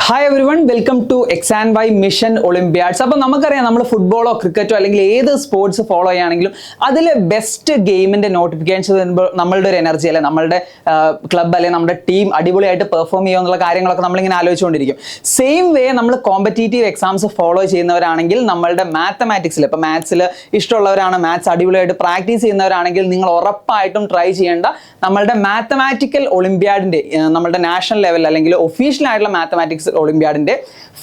Hi everyone, welcome to എക്സാൻ വൈ mission olympiads. അപ്പോൾ നമുക്കറിയാം, നമ്മൾ ഫുട്ബോളോ ക്രിക്കറ്റോ അല്ലെങ്കിൽ ഏത് സ്പോർട്സ് ഫോളോ ചെയ്യുകയാണെങ്കിലും അതിൽ ബെസ്റ്റ് ഗെയിമിൻ്റെ നോട്ടിഫിക്കേഷൻസ് വരുമ്പോൾ നമ്മളുടെ ഒരു എനർജി അല്ലെ, നമ്മളുടെ ക്ലബ്ബ് അല്ലെങ്കിൽ നമ്മുടെ ടീം അടിപൊളിയായിട്ട് പെർഫോം ചെയ്യുക എന്നുള്ള കാര്യങ്ങളൊക്കെ നമ്മളിങ്ങനെ ആലോചിച്ചുകൊണ്ടിരിക്കും. സെയിം വേ നമ്മൾ കോമ്പറ്റീറ്റീവ് എക്സാംസ് ഫോളോ ചെയ്യുന്നവരാണെങ്കിൽ നമ്മളുടെ മാത്തമാറ്റിക്സിൽ, ഇപ്പോൾ മാത്സിൽ ഇഷ്ടമുള്ളവരാണ്, മാത്സ് അടിപൊളിയായിട്ട് പ്രാക്ടീസ് ചെയ്യുന്നവരാണെങ്കിൽ നിങ്ങൾ ഉറപ്പായിട്ടും ട്രൈ ചെയ്യേണ്ട നമ്മളുടെ മാത്തമാറ്റിക്കൽ ഒളിമ്പ്യാഡിൻ്റെ, നമ്മളുടെ നാഷണൽ ലെവൽ അല്ലെങ്കിൽ ഒഫീഷ്യൽ ആയിട്ടുള്ള മാത്തമാറ്റിക്സ് ഒളിമ്പ്യാഡിന്റെ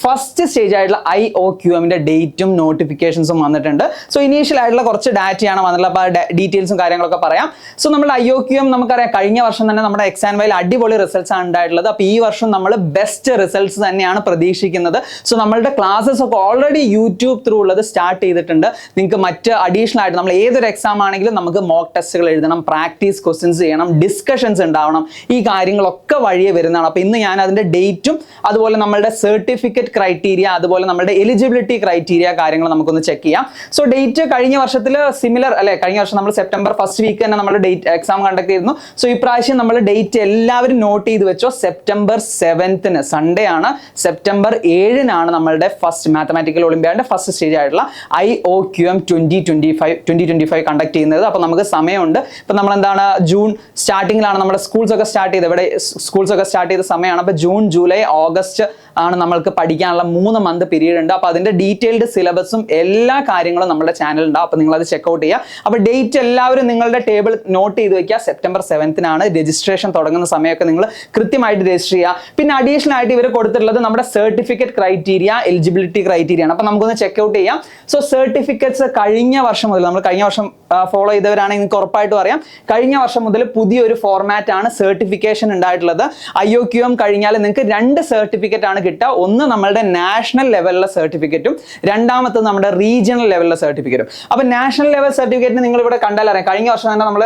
ഫസ്റ്റ് സ്റ്റേജ് ആയിട്ടുള്ള IOQM-ന്റെ ഡേറ്റും നോട്ടിഫിക്കേഷൻസും വന്നിട്ടുണ്ട്. സോ ഇനീഷ്യൽ ആയിട്ടുള്ള കുറച്ച് ഡാറ്റയാണ് വന്നിട്ടുള്ളത്. അപ്പോൾ ഡീറ്റെയിൽസും കാര്യങ്ങളൊക്കെ പറയാം. സോ നമ്മുടെ IOQM നമുക്കറിയാം, കഴിഞ്ഞ വർഷം തന്നെ നമ്മുടെ എക്സാൻ വൈയിൽ അടിപൊളി റിസൾട്ട്സ് ആണ് ഉണ്ടായിട്ടുള്ളത്. അപ്പോൾ ഈ വർഷം നമ്മൾ ബെസ്റ്റ് റിസൾട്ട്സ് തന്നെയാണ് പ്രതീക്ഷിക്കുന്നത്. സോ നമ്മളുടെ ക്ലാസ്സസ് ഒക്കെ ഓൾറെഡി യൂട്യൂബ് ത്രൂ ഉള്ളത് സ്റ്റാർട്ട് ചെയ്തിട്ടുണ്ട്. നിങ്ങൾക്ക് മറ്റ് അഡീഷണൽ ആയിട്ട് നമ്മൾ ഏതൊരു എക്സാം ആണെങ്കിലും നമുക്ക് മോക്ക് ടെസ്റ്റുകൾ എഴുതണം, പ്രാക്ടീസ് ക്വസ്റ്റ്യൻസ് ചെയ്യണം, ഡിസ്കഷൻസ് ഉണ്ടാവണം, ഈ കാര്യങ്ങളൊക്കെ വഴിയെ വരുന്നതാണ്. അപ്പോൾ ഇന്ന് ഞാൻ അതിൻ്റെ ഡേറ്റും അതുപോലെ നമ്മളുടെ സർട്ടിഫിക്കറ്റ് ക്രൈറ്റീരിയ, അതുപോലെ നമ്മുടെ എലിജിബിലിറ്റി ക്രൈറ്റീരിയ കാര്യങ്ങൾ നമുക്കൊന്ന് ചെക്ക് ചെയ്യാം. സോ ഡേറ്റ് കഴിഞ്ഞ വർഷത്തിൽ സിമിലർ അല്ലെ, കഴിഞ്ഞ വർഷം നമ്മൾ സെപ്റ്റംബർ ഫസ്റ്റ് വീക്ക് തന്നെ നമ്മൾ ഡേറ്റ് എക്സാം കണ്ടക്ട് ചെയ്തിരുന്നു. സോ ഇപ്രാവശ്യം നമ്മൾ ഡേറ്റ് എല്ലാവരും നോട്ട് ചെയ്ത് വെച്ചോ. സെപ്റ്റംബർ 7 സൺഡേ ആണ്, സെപ്റ്റംബർ 7 നമ്മളുടെ ഫസ്റ്റ് മാത്തമാറ്റിക്കൽ ഒളിമ്പ്യാഡിന്റെ ഫസ്റ്റ് സ്റ്റേജ് ആയിട്ടുള്ള IOQM 2025 കണ്ടക്ട് ചെയ്യുന്നത്. അപ്പോൾ നമുക്ക് സമയമുണ്ട്. ഇപ്പം നമ്മൾ എന്താണ്, ജൂൺ സ്റ്റാർട്ടിങ്ങിലാണ് നമ്മുടെ സ്കൂൾസ് ഒക്കെ സ്റ്റാർട്ട് ചെയ്തത്. ഇവിടെ സ്കൂൾസ് ഒക്കെ സ്റ്റാർട്ട് ചെയ്ത സമയമാണ്. അപ്പോൾ ജൂൺ, ജൂലൈ, ഓഗസ്റ്റ് ആണ് നമ്മൾക്ക് പഠിക്കാനുള്ള 3 മന്ത് പീരീഡ് ഉണ്ട്. അപ്പോൾ അതിൻ്റെ ഡീറ്റെയിൽഡ് സിലബസും എല്ലാ കാര്യങ്ങളും നമ്മുടെ ചാനലിൽ ഉണ്ടാവും. അപ്പോൾ നിങ്ങളത് ചെക്കൗട്ട് ചെയ്യുക. അപ്പോൾ ഡേറ്റ് എല്ലാവരും നിങ്ങളുടെ ടേബിൾ നോട്ട് ചെയ്ത് വെക്കുക. സെപ്റ്റംബർ 7 രജിസ്ട്രേഷൻ തുടങ്ങുന്ന സമയമൊക്കെ നിങ്ങൾ കൃത്യമായിട്ട് രജിസ്റ്റർ ചെയ്യുക. പിന്നെ അഡീഷണൽ ആയിട്ട് ഇവർ കൊടുത്തിട്ടുള്ളത് നമ്മുടെ സർട്ടിഫിക്കറ്റ് ക്രൈറ്റീരിയ, എലിജിബിലിറ്റി ക്രൈറ്റീരിയ ആണ്. അപ്പോൾ നമുക്കൊന്ന് ചെക്കൗട്ട് ചെയ്യാം. സോ സർട്ടിഫിക്കറ്റ്സ് കഴിഞ്ഞ വർഷം മുതൽ, നമ്മൾ കഴിഞ്ഞ വർഷം ഫോളോ ചെയ്തവരാണെങ്കിൽ നിങ്ങൾക്ക് ഉറപ്പായിട്ടും അറിയാം, കഴിഞ്ഞ വർഷം മുതൽ പുതിയൊരു ഫോർമാറ്റ് ആണ് സർട്ടിഫിക്കേഷൻ ഉണ്ടായിട്ടുള്ളത്. IOQM കഴിഞ്ഞാൽ നിങ്ങൾക്ക് 2 സർട്ടിഫിക്കറ്റ് ആണ് കിട്ടുക. ഒന്ന് നമ്മളുടെ നാഷണൽ ലെവലിലെ സർട്ടിഫിക്കറ്റും, രണ്ടാമത്തെ നമ്മുടെ റീജിയണൽ ലെവലിലെ സർട്ടിഫിക്കറ്റും. അപ്പൊ നാഷണൽ ലെവൽ സർട്ടിഫിക്കറ്റിന് നിങ്ങൾ ഇവിടെ കണ്ടാൽ അറിയാം, കഴിഞ്ഞ വർഷം തന്നെ നമ്മൾ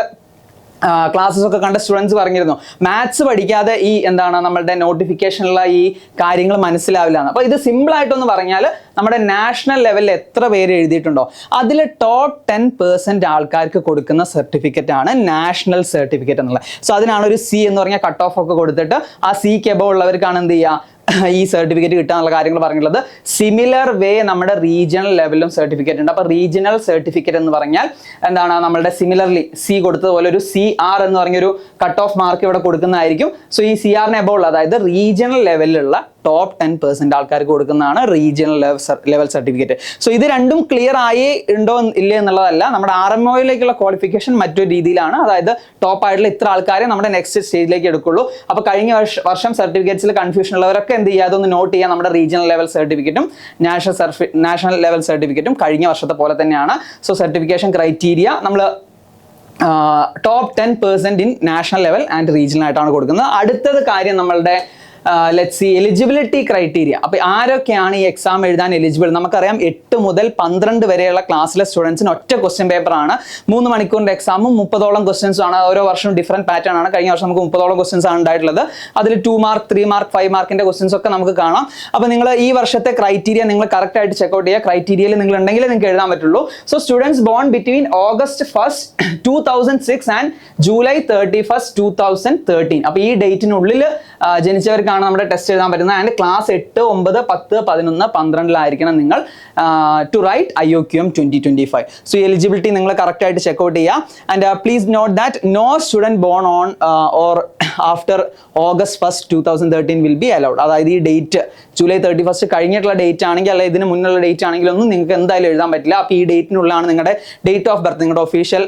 ക്ലാസ്സസ് ഒക്കെ കണ്ട സ്റ്റുഡൻസ് പറഞ്ഞിരുന്നു, മാത്സ് പഠിക്കാതെ ഈ എന്താണ് നമ്മളുടെ നോട്ടിഫിക്കേഷനുള്ള ഈ കാര്യങ്ങൾ മനസ്സിലാവില്ല എന്ന്. അപ്പോൾ ഇത് സിമ്പിൾ ആയിട്ടൊന്ന് പറഞ്ഞാൽ, നമ്മുടെ നാഷണൽ ലെവലിൽ എത്ര പേര് എഴുതിയിട്ടുണ്ടോ അതിൽ ടോപ്പ് 10% ആൾക്കാർക്ക് കൊടുക്കുന്ന സർട്ടിഫിക്കറ്റ് ആണ് നാഷണൽ സർട്ടിഫിക്കറ്റ് എന്നുള്ളത്. സോ അതിനാണ് ഒരു C എന്ന് പറഞ്ഞാൽ കട്ട് ഓഫ് ഒക്കെ കൊടുത്തിട്ട് ആ സിക്ക് എബവ് ഉള്ളവർക്കാണ് എന്ത് ചെയ്യുക, ഈ സർട്ടിഫിക്കറ്റ് കിട്ടാനുള്ള കാര്യങ്ങൾ പറഞ്ഞിട്ടുള്ളത്. സിമിലർ വേ നമ്മുടെ റീജിയണൽ ലെവലിലും സർട്ടിഫിക്കറ്റ് ഉണ്ട്. അപ്പോൾ റീജിയണൽ സർട്ടിഫിക്കറ്റ് എന്ന് പറഞ്ഞാൽ എന്താണ്, നമ്മുടെ സിമിലർലി C കൊടുത്തതുപോലെ ഒരു CR എന്ന് പറഞ്ഞൊരു കട്ട് ഓഫ് മാർക്ക് ഇവിടെ കൊടുക്കുന്നതായിരിക്കും. സോ ഈ CR-ന് എബവ് ഉള്ള, അതായത് റീജിയണൽ ലെവലിലുള്ള ടോപ്പ് 10% ആൾക്കാർക്ക് കൊടുക്കുന്നതാണ് റീജിയണൽ ലെവൽ സർട്ടിഫിക്കറ്റ്. സോ ഇത് രണ്ടും ക്ലിയർ ആയി ഉണ്ടോ ഇല്ലേ എന്നുള്ളതല്ല, നമ്മുടെ RMOയിലേക്കുള്ള ക്വാളിഫിക്കേഷൻ മറ്റൊരു രീതിയിലാണ്. അതായത് ടോപ്പ് ആയിട്ടുള്ള ഇത്ര ആൾക്കാരെ നമ്മുടെ നെക്സ്റ്റ് സ്റ്റേജിലേക്ക് എടുക്കുള്ളൂ. അപ്പോൾ കഴിഞ്ഞ വർഷം സർട്ടിഫിക്കറ്റ്സിൽ കൺഫ്യൂഷൻ ഉള്ളവരൊക്കെ എന്ത് ചെയ്യുക, അതൊന്ന് നോട്ട് ചെയ്യുക. നമ്മുടെ റീജിയണൽ ലെവൽ സർട്ടിഫിക്കറ്റും നാഷണൽ ലെവൽ സർട്ടിഫിക്കറ്റും കഴിഞ്ഞ വർഷത്തെ പോലെ തന്നെയാണ്. സോ സർട്ടിഫിക്കേഷൻ ക്രൈറ്റീരിയ നമ്മൾ top 10% in national level and regional ആയിട്ടാണ് കൊടുക്കുന്നത്. അടുത്തത് കാര്യം നമ്മളുടെ ലെറ്റ്സ് സി എലിജിബിലിറ്റി ക്രൈറ്റീരിയ. അപ്പോൾ ആരൊക്കെയാണ് ഈ എക്സാം എഴുതാൻ എലിജിബിൾ? നമുക്കറിയാം 8 മുതൽ 12 വരെയുള്ള ക്ലാസ്സിലെ സ്റ്റുഡൻസിന് ഒറ്റ ക്വസ്റ്റ്യൻ പേപ്പറാണ്. 3 മണിക്കൂറിൻ്റെ എക്സാമും 30ഓളം ക്വസ്റ്റ്യൻസും ആണ്. ഓരോ വർഷവും ഡിഫറൻറ്റ് പാറ്റേൺ ആണ്. കഴിഞ്ഞ വർഷം നമുക്ക് 30ഓളം ക്വസ്റ്റ്യൻസ് ആണ് ഉണ്ടായിട്ടുള്ളത്. അതിൽ 2 മാർക്ക്, 3 മാർക്ക്, 5 മാർക്കിൻ്റെ ക്വസ്റ്റ്യൻസ് ഒക്കെ നമുക്ക് കാണാം. അപ്പോൾ നിങ്ങൾ ഈ വർഷത്തെ ക്രൈറ്റീരിയ നിങ്ങൾ കറക്റ്റ് ആയിട്ട് ചെക്കൗട്ട് ചെയ്യുക. ക്രൈറ്റീരിയയിൽ നിങ്ങൾ ഉണ്ടെങ്കിൽ നിങ്ങൾക്ക് എഴുതാൻ പറ്റുള്ളൂ. So students born between August 1, 2006 and July 31, 2013. അപ്പോൾ ഈ ഡേറ്റിനുള്ളിൽ ജനിച്ചവർക്കാണ് നമ്മുടെ ടെസ്റ്റ് എഴുതാൻ പറ്റുന്നത്. ആൻഡ് ക്ലാസ് 8, 9, 10, 11, 12 നിങ്ങൾ to write IOQM 2025. So eligibility നിങ്ങൾ കറക്റ്റ് ആയിട്ട് ചെക്കൗട്ട് ചെയ്യുക. And please note that no student born on or after August 1, 2013 will be allowed. അതായത് ഈ ഡേറ്റ് July 31 കഴിഞ്ഞിട്ടുള്ള ഡേറ്റ് ആണെങ്കിൽ, അല്ലെങ്കിൽ ഇതിന് മുന്നുള്ള ഡേറ്റ് ആണെങ്കിലൊന്നും നിങ്ങൾക്ക് എന്തായാലും എഴുതാൻ പറ്റില്ല. അപ്പോൾ ഈ ഡേറ്റിനുള്ളിലാണ് നിങ്ങളുടെ ഡേറ്റ് ഓഫ് ബർത്ത്, നിങ്ങളുടെ ഒഫീഷ്യൽ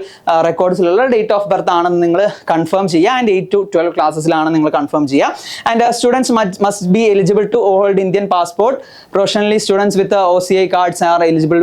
റെക്കോർഡ്സിലുള്ള ഡേറ്റ് ഓഫ് ബർത്ത് ആണെന്ന് നിങ്ങൾ കൺഫേം ചെയ്യുക. ആൻഡ് 8 to 12 ക്ലാസ്സസിലാണ് നിങ്ങൾ കൺഫേം ചെയ്യുക. And students must be eligible to hold Indian passport. Professionally students with OCI cards are eligible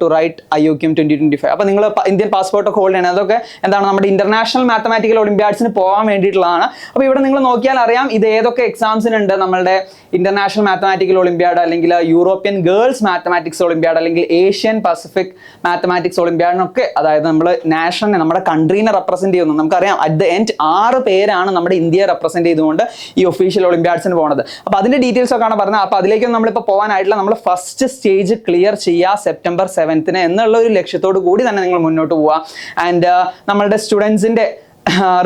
to write IOQM 2025. അപ്പോൾ നിങ്ങൾ ഇന്ത്യൻ പാസ്പോർട്ട് ഒക്കെ hold ചെയ്യണം. അതൊക്കെ എന്താണ്, നമ്മുടെ ഇന്റർനാഷണൽ മാത്തമാറ്റിക്കൽ ഒളിമ്പ്യാഡ്സിന് പോകാൻ വേണ്ടിയിട്ടുള്ളതാണ്. അപ്പോൾ ഇവിടെ നിങ്ങൾ നോക്കിയാൽ അറിയാം ഇത് ഏതൊക്കെ എക്സാംസിനുണ്ട്. നമ്മളുടെ ഇന്റർനാഷണൽ മാത്തമാറ്റിക്കൽ ഒളിമ്പ്യാഡ്, അല്ലെങ്കിൽ യൂറോപ്യൻ ഗേൾസ് മാത്തമാറ്റിക്സ് ഒളിമ്പ്യാഡ്, അല്ലെങ്കിൽ ഏഷ്യൻ പസഫിക് മാത്തമാറ്റിക്സ് ഒളിമ്പ്യാഡിനൊക്കെ, അതായത് നമ്മൾ നാഷണലിനെ, നമ്മുടെ കൺട്രീനെ റെപ്രസെന്റ് ചെയ്യുന്നു. നമുക്കറിയാം അറ്റ് ദ എൻഡ് 6 പേരാണ് നമ്മുടെ ഇന്ത്യയെ റെപ്രസെന്റ് ചെയ്തുകൊണ്ട് ഈ ഒഫീഷ്യൽ ഒളിമ്പ്യാഡ്സിന് പോകുന്നത്. അപ്പോൾ അതിന്റെ ഡീറ്റെയിൽസ് ഒക്കെ ആണ് പറഞ്ഞത്. അപ്പോൾ അതിലേക്കൊന്നും നമ്മളിപ്പോൾ പോകാനായിട്ടില്ല. നമ്മൾ ഫസ്റ്റ് സ്റ്റേജ് ക്ലിയർ ചെയ്യുക സെപ്റ്റംബർ 7 എന്നുള്ള ഒരു ലക്ഷ്യത്തോടു കൂടി തന്നെ നിങ്ങൾ മുന്നോട്ട് പോവുക. ആൻഡ് നമ്മളുടെ സ്റ്റുഡൻസിന്റെ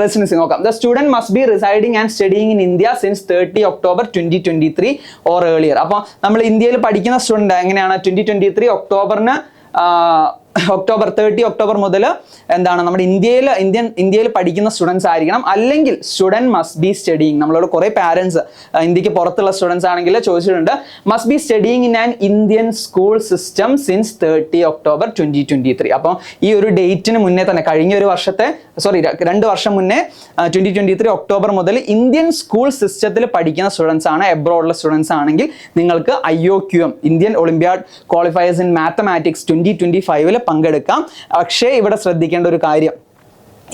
റെസിഡൻസി നോക്കാം. The student must be residing and studying in India since 30 October 2023 or earlier. അപ്പോൾ നമ്മൾ ഇന്ത്യയിൽ പഠിക്കുന്ന സ്റ്റുഡൻറ് എങ്ങനെയാണ് 2023 ഒക്ടോബറിന് ഒക്ടോബർ 30 ഒക്ടോബർ മുതൽ എന്താണ് നമ്മുടെ ഇന്ത്യയിൽ പഠിക്കുന്ന സ്റ്റുഡൻസ് ആയിരിക്കണം. അല്ലെങ്കിൽ സ്റ്റുഡൻറ് മസ്റ്റ് ബി സ്റ്റഡിങ്, നമ്മളോട് കുറേ പാരൻസ് ഇന്ത്യക്ക് പുറത്തുള്ള സ്റ്റുഡൻസ് ആണെങ്കിൽ ചോദിച്ചിട്ടുണ്ട്, must be studying in an Indian school system since 30 October 2023. അപ്പോൾ ഈ ഒരു ഡേറ്റിന് മുന്നേ തന്നെ കഴിഞ്ഞ ഒരു വർഷത്തെ 2 വർഷം മുന്നേ 2023 ഒക്ടോബർ മുതൽ ഇന്ത്യൻ സ്കൂൾ സിസ്റ്റത്തിൽ പഠിക്കുന്ന സ്റ്റുഡൻസ് ആണ്, എബ്രോഡുള്ള സ്റ്റുഡൻസ് ആണെങ്കിൽ നിങ്ങൾക്ക് IOQM Indian Olympiad qualifiers in mathematics 2025 പങ്കെടുക്കാം. പക്ഷേ ഇവിടെ ശ്രദ്ധിക്കേണ്ട ഒരു കാര്യം,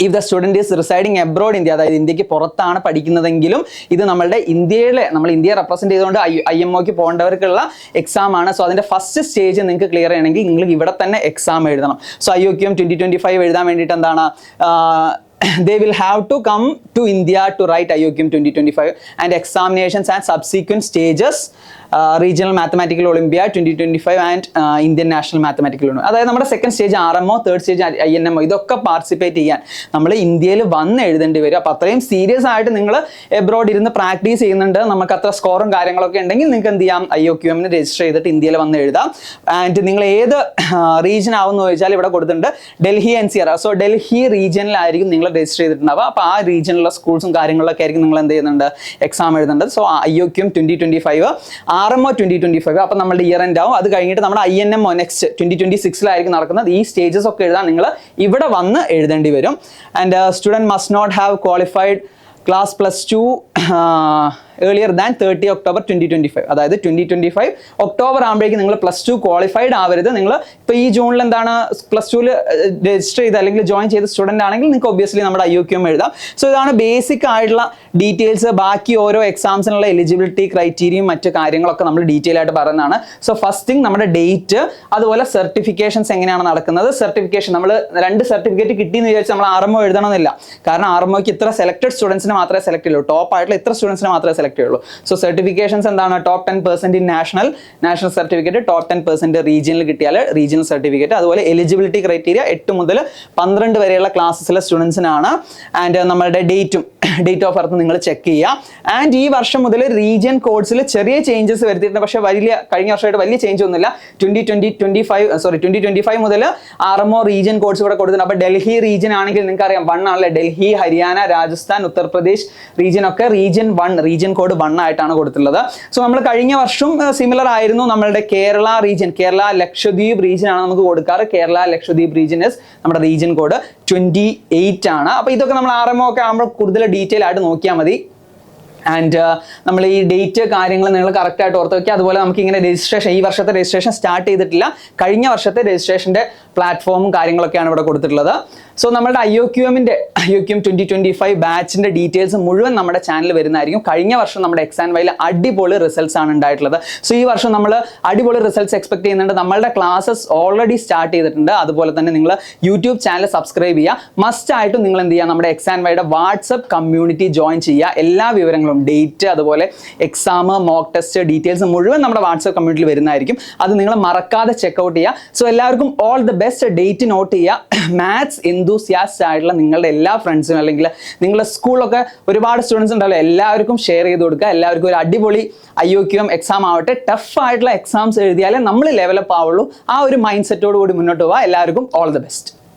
if the student is residing abroad India, അതായത് ഇന്ത്യക്ക് പുറത്താണ് പഠിക്കുന്നതെങ്കിലും ഇത് നമ്മൾ ഇന്ത്യയെ റെപ്രസെന്റ് ചെയ്തുകൊണ്ട് IMOക്ക് പോകേണ്ടവർക്കുള്ള എക്സാം ആണ്. സോ അതിന്റെ ഫസ്റ്റ് സ്റ്റേജ് നിങ്ങൾക്ക് ക്ലിയർ ചെയ്യണമെങ്കിൽ നിങ്ങൾ ഇവിടെ തന്നെ എക്സാം എഴുതണം. സോ IOQM 2025 എഴുതാൻ വേണ്ടിയിട്ട് എന്താണ്, they will have to come to India to write IOQM 2025 and examinations and subsequent stages, regional mathematical olympiad 2025 and Indian national mathematical olympiad. അതായത് നമ്മുടെ second stage RMO, third stage INMO ഇതൊക്കെ participate ചെയ്യാൻ നമ്മൾ ഇന്ത്യയിൽ വന്ന് എഴുതേണ്ടി വരും. അപ്പോൾ അത്രയും സീരിയസ് ആയിട്ട് നിങ്ങൾ എബ്രോഡ് ഇരുന്ന് പ്രാക്ടീസ് ചെയ്യുന്നുണ്ട്, നമുക്ക് അത്ര സ്കോറും കാര്യങ്ങളൊക്കെ ഉണ്ടെങ്കിൽ നിങ്ങൾക്ക് എന്ത് ചെയ്യാം, IOQM രജിസ്റ്റർ ചെയ്തിട്ട് ഇന്ത്യയിൽ വന്ന് എഴുതാം. ആൻഡ് നിങ്ങൾ ഏത് റീജിയൻ ആവുമെന്ന് ചോദിച്ചാൽ ഇവിടെ കൊടുത്തിട്ടുണ്ട് ഡൽഹി NCR. സോ ഡൽഹി റീജിയനിലായിരിക്കും നിങ്ങൾ രജിസ്റ്റർ ചെയ്തിട്ടുണ്ടാവുക. അപ്പോൾ ആ റീജിയനിലുള്ള സ്കൂൾസും കാര്യങ്ങളിലൊക്കെ ആയിരിക്കും നിങ്ങൾ എന്ത് ചെയ്യുന്നുണ്ട്, എക്സാം എഴുതുന്നുണ്ട്. സോ IOQM 2025, RMO 2025, അപ്പോൾ നമ്മുടെ ഇയർ എൻഡ് ആവും. അത് കഴിഞ്ഞിട്ട് നമ്മുടെ INMO നെക്സ്റ്റ് 2026 നടക്കുന്നത്. ഈ സ്റ്റേജസ് ഒക്കെ എഴുതാൻ നിങ്ങൾ ഇവിടെ വന്ന് എഴുതേണ്ടി വരും. And student must not have qualified class +2 earlier than 30 October 2025. അതായത് 2025 ഒക്ടോബർ ആകുമ്പോഴേക്കും നിങ്ങൾ +2 ക്വാളിഫൈഡ് ആവരുത്. നിങ്ങൾ ഇപ്പോൾ ഈ ജൂണിൽ എന്താണ് +2 രജിസ്റ്റർ ചെയ്ത് അല്ലെങ്കിൽ ജോയിൻ ചെയ്ത സ്റ്റുഡൻ്റ് ആണെങ്കിൽ നിങ്ങൾക്ക് ഒബ്വിയസ്ലി നമ്മുടെ IOQM എഴുതാം. സോ ഇതാണ് ബേസിക് ആയിട്ടുള്ള ഡീറ്റെയിൽസ്. ബാക്കി ഓരോ എക്സാംസിനുള്ള എലിജിബിലിറ്റി ക്രൈറ്റീരിയയും മറ്റു കാര്യങ്ങളൊക്കെ നമ്മൾ ഡീറ്റെയിൽ ആയിട്ട് പറയുന്നതാണ്. സോ ഫസ്റ്റ് തിങ് നമ്മുടെ ഡേറ്റ്, അതുപോലെ സർട്ടിഫിക്കേഷൻസ് എങ്ങനെയാണ് നടക്കുന്നത്. സർട്ടിഫിക്കേഷൻ നമ്മൾ 2 സർട്ടിഫിക്കറ്റ് കിട്ടിയെന്ന് വിചാരിച്ച് നമ്മൾ RMO എഴുതണമെന്നില്ല. കാരണം RMOക്ക് ഇത്ര സെലക്ടഡ് സ്റ്റുഡൻസിനെ മാത്രമേ സെലക്ട് ചെയ്യുള്ളൂ, ടോപ്പ് ആയിട്ടുള്ള ഇത്ര സ്റ്റുഡൻസിനെ മാത്രമേ സെലക്ട് ചെയ്യുള്ളൂ. സോ സർട്ടിഫിക്കേഷൻസ് എന്താണ്, top 10% in national certificate, top 10% റീജിയനിൽ കിട്ടിയാൽ റീജിയണൽ സർട്ടിഫിക്കറ്റ്. അതുപോലെ എലിജിബിലിറ്റി ക്രൈറ്റീരിയ 8 മുതൽ 12 വരെയുള്ള ക്ലാസ്സസിലെ സ്റ്റുഡൻസിനാണ്. ആൻഡ് നമ്മളുടെ ഡേറ്റ് ഓഫ് ബർത്ത് നിങ്ങൾ ചെക്ക് ചെയ്യുക. ആൻഡ് ഈ വർഷം മുതൽ റീജിയൻ കോഡ്സിൽ ചെറിയ ചേഞ്ചസ് വരുത്തിയിട്ടുണ്ട്, പക്ഷേ കഴിഞ്ഞ വർഷമായിട്ട് വലിയ ചേഞ്ച് ഒന്നുമില്ല. 2025 മുതൽ RMO റീജിയൻ കോഡ്സ് ഇവിടെ കൊടുത്തിട്ടുണ്ട്. അപ്പോൾ ഡൽഹി റീജിയൻ ആണെങ്കിൽ നിങ്ങൾക്ക് അറിയാം 1 ആണല്ലേ, ഡൽഹി, ഹരിയാന, രാജസ്ഥാൻ, ഉത്തർപ്രദേശ് റീജിയൻ ഒക്കെ റീജിയൻ കോഡ് 1 ആയിട്ടാണ് കൊടുത്തിട്ടുള്ളത്. സോ നമ്മൾ കഴിഞ്ഞ വർഷം സിമിലർ ആയിരുന്നു. നമ്മളുടെ കേരള ലക്ഷദ്വീപ് റീജിയൻ ആണ് നമുക്ക് കൊടുക്കാറ്. കേരള ലക്ഷദ്വീപ് റീജിയൻ നമ്മുടെ റീജിയൻ കോഡ് 28 ആണ്. അപ്പോൾ ഇതൊക്കെ നമ്മൾ RMO ഒക്കെ ആകുമ്പോൾ കൂടുതൽ ഡീറ്റെയിൽ ആയിട്ട് നോക്കിയാൽ മതി. ആൻഡ് നമ്മൾ ഈ ഡേറ്റ് കാര്യങ്ങൾ നിങ്ങൾ കറക്റ്റായിട്ട് ഓർത്ത് വയ്ക്കുക. അതുപോലെ നമുക്ക് ഇങ്ങനെ രജിസ്ട്രേഷൻ, ഈ വർഷത്തെ രജിസ്ട്രേഷൻ സ്റ്റാർട്ട് ചെയ്തിട്ടില്ല, കഴിഞ്ഞ വർഷത്തെ രജിസ്ട്രേഷൻ്റെ പ്ലാറ്റ്ഫോമും കാര്യങ്ങളൊക്കെയാണ് ഇവിടെ കൊടുത്തിട്ടുള്ളത്. സോ നമ്മുടെ IOQM 2025 ബാച്ചിൻ്റെ ഡീറ്റെയിൽസ് മുഴുവൻ നമ്മുടെ ചാനൽ വരുന്നതായിരിക്കും. കഴിഞ്ഞ വർഷം നമ്മുടെ EXAM-YL അടിപൊളി റിസൾട്ട്സ് ആണ് ഉണ്ടായിട്ടുള്ളത്. സോ ഈ വർഷം നമ്മൾ അടിപൊളി റിസൾട്ട്സ് എക്സ്പെക്ട് ചെയ്യുന്നുണ്ട്. നമ്മളുടെ ക്ലാസ്സസ് ഓൾറെഡി സ്റ്റാർട്ട് ചെയ്തിട്ടുണ്ട്. അതുപോലെ തന്നെ നിങ്ങൾ യൂട്യൂബ് ചാനൽ സബ്സ്ക്രൈബ് ചെയ്യുക. മസ്റ്റ് ആയിട്ടും നിങ്ങൾ എന്ത് ചെയ്യുക, നമ്മുടെ EXAM-YL വാട്സപ്പ് കമ്മ്യൂണിറ്റി ജോയിൻ ചെയ്യുക. എല്ലാ വിവരങ്ങളും, ഡേറ്റ്, അതുപോലെ എക്സാം, മോക്ക് ടെസ്റ്റ് ഡീറ്റെയിൽസ് മുഴുവൻ നമ്മുടെ വാട്സപ്പ് കമ്മ്യൂണിറ്റിയിൽ വരുന്നതായിരിക്കും. അത് നിങ്ങൾ മറക്കാതെ ചെക്കൗട്ട് ചെയ്യുക. സോ എല്ലാവർക്കും all the best. Date note ചെയ്യുക. മാത്സ് എന്തൂസിയാസ്റ്റ് ആയിട്ടുള്ള നിങ്ങളുടെ എല്ലാ ഫ്രണ്ട്സിനും, അല്ലെങ്കിൽ നിങ്ങളുടെ സ്കൂളിലൊക്കെ ഒരുപാട് സ്റ്റുഡൻസ് ഉണ്ടല്ലോ, എല്ലാവർക്കും ഷെയർ ചെയ്ത് കൊടുക്കുക. എല്ലാവർക്കും ഒരു അടിപൊളി IOQM എക്സാം ആവട്ടെ. ടഫ് ആയിട്ടുള്ള എക്സാംസ് എഴുതിയാലേ നമ്മൾ ലെവലപ്പ് ആവുള്ളൂ. ആ ഒരു മൈൻഡ് സെറ്റോട് കൂടി മുന്നോട്ട് പോവുക. എല്ലാവർക്കും ഓൾ ദി ബെസ്റ്റ്.